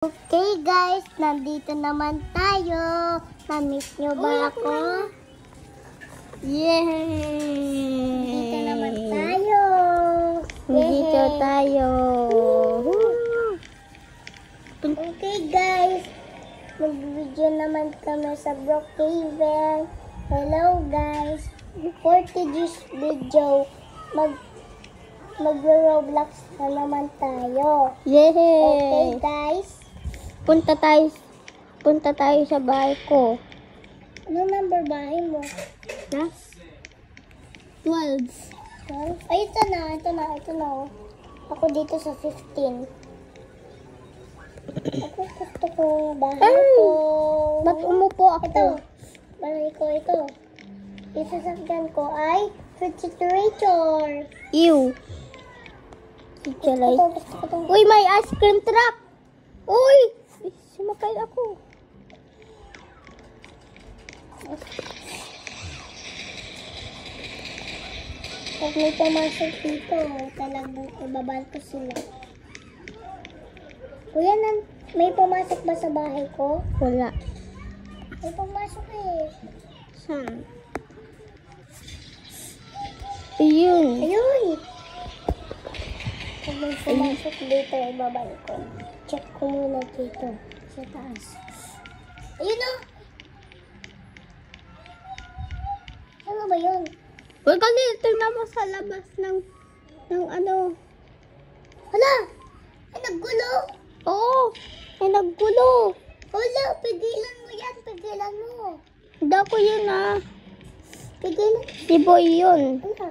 Okay guys, nandito naman tayo. Na-miss nyo ba ako? Yay! Nandito naman tayo. Nandito tayo. Okay guys, mag-video naman kami sa Brookhaven. Hello guys. For today's video, mag-Roblox na naman tayo. Yay! Okay guys. Punta tayo sa bahay ko. Anong number bahay mo? Na? 12. Ay, ito na. Ako dito sa 15. Ako gusto ko bahay ko. Ba't umupo ako? Ito. Bahay ko ito. Isasakyan ko ay refrigerator. Ew. Gusto ko. Uy, may ice cream truck. Uy! Sumakay ako. Pag may pumasok dito, talagang ibabal ko sila. Kuya, may pumasok ba sa bahay ko? Wala. May pumasok eh. Saan? Ayun. Ayun! Pag may pumasok dito, ibabal ko. Check ko muna dito. Sa taas. Ayun o! Ano ba yun? Uy, kasi tingnan mo sa labas ng ano. Hala! Ay, naggulo! Oo, may naggulo. Hala! Pigilan mo yan! Pigilan mo! Hindi ako yun ah. Pigilan. Si Boy yun. Ano?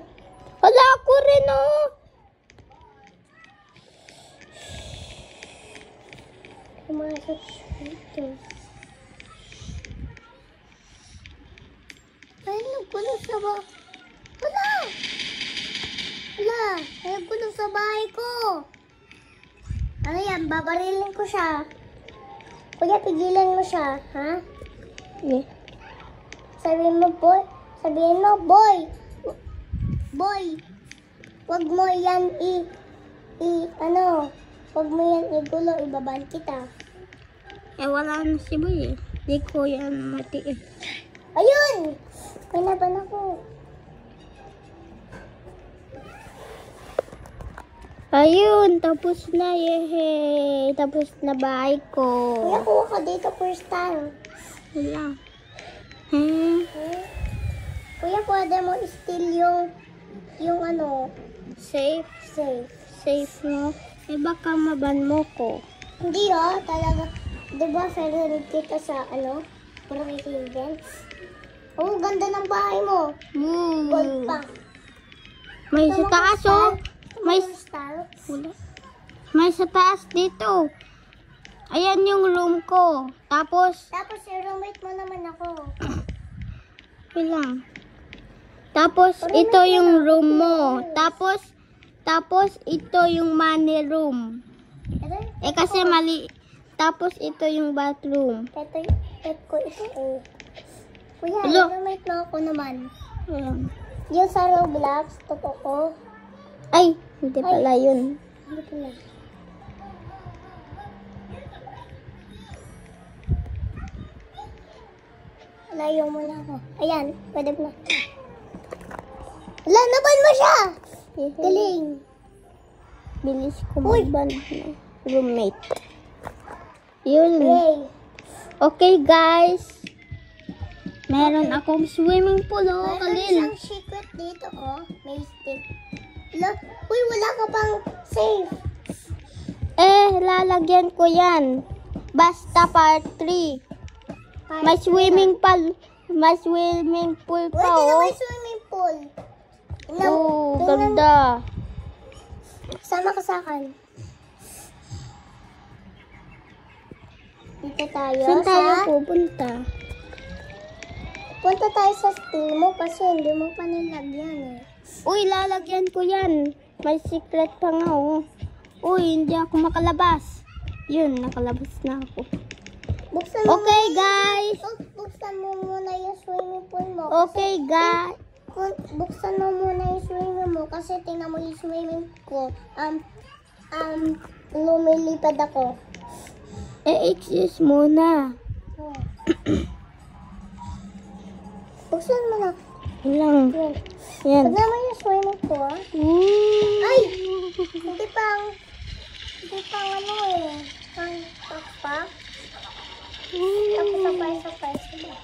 Wala ako rin oh. Pumasok dito. Ay, naggulo sa bahay. Hala! Hala! Ay, naggulo sa bahay ko. Ano yan? Babarilin ko siya. Kuya, pigilan mo siya. Ha? Eh. Sabihin mo, boy. Boy. Boy. Wag mo yan wag mo yan igulo. Ibaban kita. Eh, wala na si Boy eh. Di ko yan mati eh. Ayun! May laban ako. Ayun, tapos na yehe. Tapos na bahay ko. Kuya, kuha ka dito first time. Wala. Hmm. Kuya, pwede mo steal yung ano, Safe. safe. Safe mo. Eh, baka maban mo ko. Hindi talaga. Diba, favorite kita sa Brookhaven? Oh, ganda ng bahay mo. Gold pa. May sa taas oh. May style. wala. May sa taas dito. Ayan yung room ko. Tapos, Tapos, i-roommate mo naman ako. ilang. Tapos, ito yung room mo. Tapos, ito yung money room. Eh, kasi mali. Tapos, ito yung bathroom. Ito ko ito eh. Kuya, Hello? i-roommate mo ako naman. Ayan. Yung sa Roblox, totoo. Ay, hindi pala yun. Hindi pala. Layo mo na ako. Ayan, pwede na. Wala, naban mo siya! Galing. Bilis ko magban ng roommate. Yun. Yay. Okay, guys. Meron akong swimming pool, oh, Meron Kalil. siyang secret dito, oh. May stick. Look, uy, wala ka pang safe. Eh, lalagyan ko yan. Basta part 3. May swimming pool. May swimming pool Uy, pa, tingnan oh. may swimming pool. Oh, ganda. Sama ka sa akin. Dito tayo Saan tayo sa... pupunta? Punta tayo sa steam mo kasi hindi mo pa nilagyan eh. Uy, lalagyan ko yan. May secret pa nga, oh. Uy, hindi ako makalabas. Yun, nakalabas na ako. Buksan mo Okay, guys. Buksan mo muna yung swimming pool mo. Okay, guys. Buksan mo muna yung swimming mo kasi tingnan mo yung swimming ko. Lumilipad ako. excuse muna. Oh. Buksan mo na. Lang. Yan. Yan. Pag naman yung swimming pool, ah. Ooh. Ay! Hindi pang ano eh. Pang pakpak. Tapos surprise. Diba?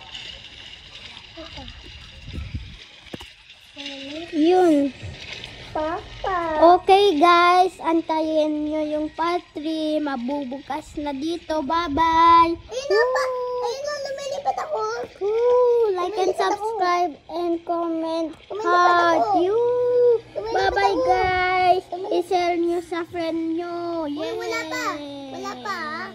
Ito. Yun. Pakpak. Okay guys, antayin nyo yung part 3. Mabubukas na dito. Bye-bye. Ayun na pa. Ayun na, lumilipat ako. Like and subscribe and comment Lumilipat heart. ako. Bye-bye ako. guys. I-share nyo sa friend nyo. Uy, wala pa. Wala pa.